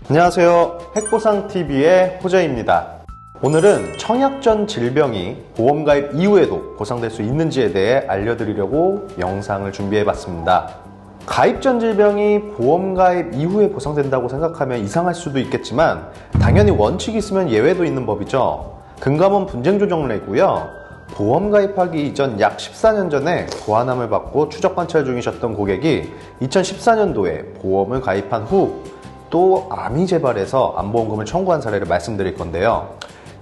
안녕하세요. 핵보상TV의 호재입니다. 오늘은 청약 전 질병이 보험 가입 이후에도 보상될 수 있는지에 대해 알려드리려고 영상을 준비해봤습니다. 가입 전 질병이 보험 가입 이후에 보상된다고 생각하면 이상할 수도 있겠지만 당연히 원칙이 있으면 예외도 있는 법이죠. 금감원 분쟁조정례고요. 보험 가입하기 이전 약 14년 전에 고환암을 받고 추적 관찰 중이셨던 고객이 2014년도에 보험을 가입한 후 또 암이 재발해서 암보험금을 청구한 사례를 말씀드릴 건데요.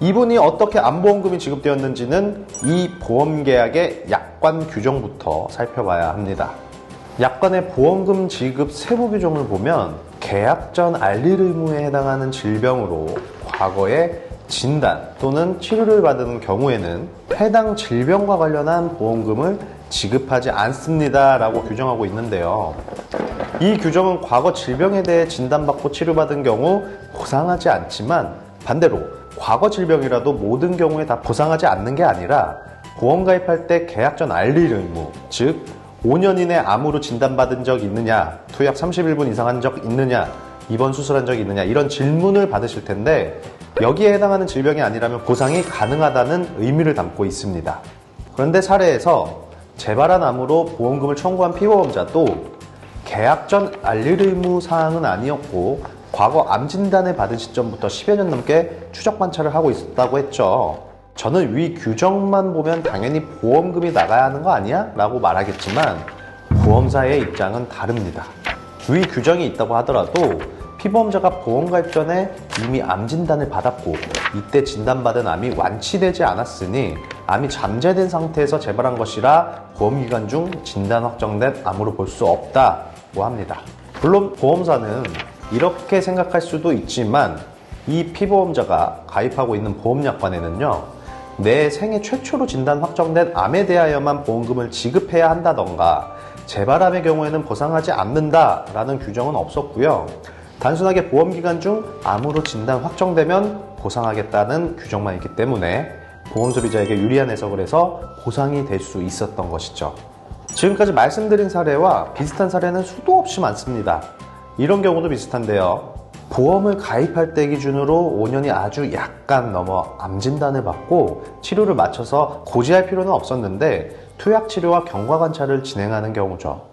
이분이 어떻게 암보험금이 지급되었는지는 이 보험계약의 약관 규정부터 살펴봐야 합니다. 약관의 보험금 지급 세부 규정을 보면 계약 전 알릴 의무에 해당하는 질병으로 과거에 진단 또는 치료를 받은 경우에는 해당 질병과 관련한 보험금을 지급하지 않습니다 라고 규정하고 있는데요. 이 규정은 과거 질병에 대해 진단받고 치료받은 경우 보상하지 않지만 반대로 과거 질병이라도 모든 경우에 다 보상하지 않는 게 아니라 보험 가입할 때 계약 전 알릴 의무, 즉 5년 이내 암으로 진단받은 적 있느냐, 투약 31분 이상 한 적 있느냐, 입원 수술한 적이 있느냐 이런 질문을 받으실 텐데 여기에 해당하는 질병이 아니라면 보상이 가능하다는 의미를 담고 있습니다. 그런데 사례에서 재발한 암으로 보험금을 청구한 피보험자도 계약 전 알릴 의무 사항은 아니었고 과거 암 진단을 받은 시점부터 10여 년 넘게 추적 관찰을 하고 있었다고 했죠. 저는 위 규정만 보면 당연히 보험금이 나가야 하는 거 아니야? 라고 말하겠지만 보험사의 입장은 다릅니다. 위 규정이 있다고 하더라도 피보험자가 보험 가입 전에 이미 암 진단을 받았고 이때 진단받은 암이 완치되지 않았으니 암이 잠재된 상태에서 재발한 것이라 보험기간 중 진단 확정된 암으로 볼 수 없다고 합니다. 물론 보험사는 이렇게 생각할 수도 있지만 이 피보험자가 가입하고 있는 보험약관에는요, 내 생애 최초로 진단 확정된 암에 대하여만 보험금을 지급해야 한다던가 재발암의 경우에는 보상하지 않는다라는 규정은 없었고요. 단순하게 보험기간 중 암으로 진단 확정되면 보상하겠다는 규정만 있기 때문에 보험 소비자에게 유리한 해석을 해서 보상이 될 수 있었던 것이죠. 지금까지 말씀드린 사례와 비슷한 사례는 수도 없이 많습니다. 이런 경우도 비슷한데요. 보험을 가입할 때 기준으로 5년이 아주 약간 넘어 암 진단을 받고 치료를 마쳐서 고지할 필요는 없었는데 투약 치료와 경과 관찰을 진행하는 경우죠.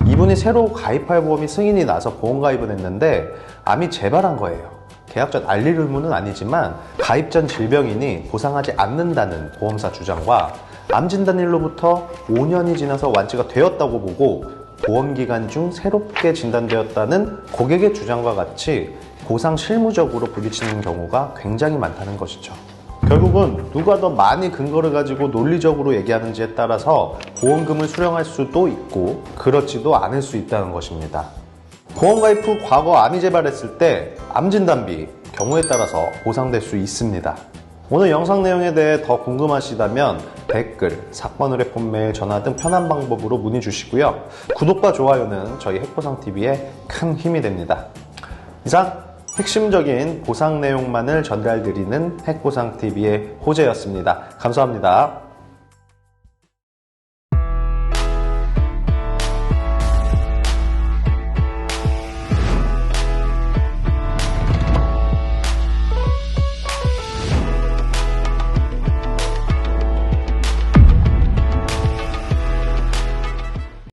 이분이 새로 가입할 보험이 승인이 나서 보험 가입을 했는데 암이 재발한 거예요. 계약 전 알릴 의무는 아니지만 가입 전 질병이니 보상하지 않는다는 보험사 주장과 암 진단일로부터 5년이 지나서 완치가 되었다고 보고 보험기간 중 새롭게 진단되었다는 고객의 주장과 같이 보상 실무적으로 부딪히는 경우가 굉장히 많다는 것이죠. 결국은 누가 더 많이 근거를 가지고 논리적으로 얘기하는지에 따라서 보험금을 수령할 수도 있고 그렇지도 않을 수 있다는 것입니다. 보험 가입 후 과거 암이 재발했을 때 암 진단비 경우에 따라서 보상될 수 있습니다. 오늘 영상 내용에 대해 더 궁금하시다면 댓글, 사건 의뢰 폰메일, 전화 등 편한 방법으로 문의 주시고요. 구독과 좋아요는 저희 핵보상TV에 큰 힘이 됩니다. 이상 핵심적인 보상 내용만을 전달드리는 핵보상TV의 호재였습니다. 감사합니다.